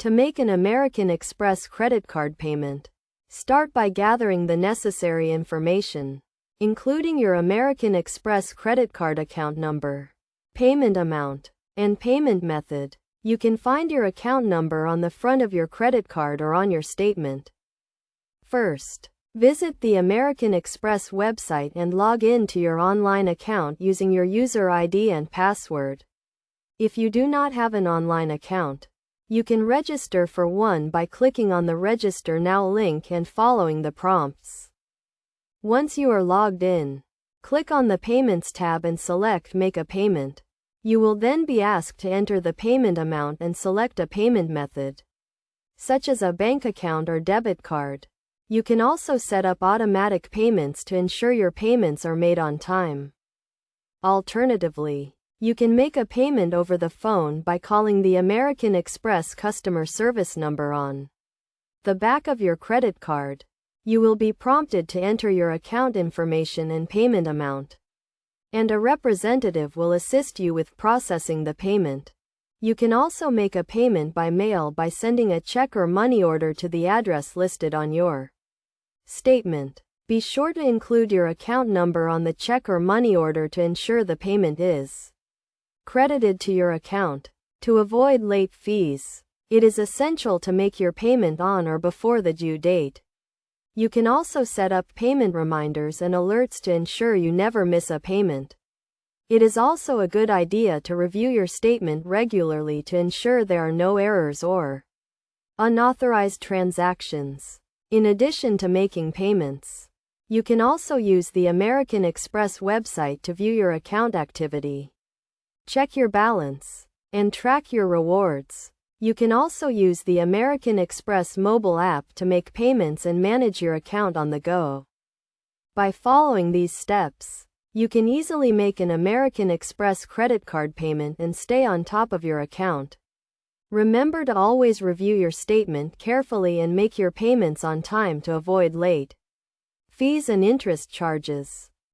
To make an American Express credit card payment, start by gathering the necessary information, including your American Express credit card account number, payment amount, and payment method. You can find your account number on the front of your credit card or on your statement. First, visit the American Express website and log in to your online account using your user ID and password. If you do not have an online account, you can register for one by clicking on the Register Now link and following the prompts. Once you are logged in, click on the Payments tab and select Make a Payment. You will then be asked to enter the payment amount and select a payment method, such as a bank account or debit card. You can also set up automatic payments to ensure your payments are made on time. Alternatively, you can make a payment over the phone by calling the American Express customer service number on the back of your credit card. You will be prompted to enter your account information and payment amount, and a representative will assist you with processing the payment. You can also make a payment by mail by sending a check or money order to the address listed on your statement. Be sure to include your account number on the check or money order to ensure the payment is credited to your account. To avoid late fees, it is essential to make your payment on or before the due date. You can also set up payment reminders and alerts to ensure you never miss a payment. It is also a good idea to review your statement regularly to ensure there are no errors or unauthorized transactions. In addition to making payments, you can also use the American Express website to view your account activity, check your balance, and track your rewards. You can also use the American Express mobile app to make payments and manage your account on the go. By following these steps, you can easily make an American Express credit card payment and stay on top of your account. Remember to always review your statement carefully and make your payments on time to avoid late fees and interest charges.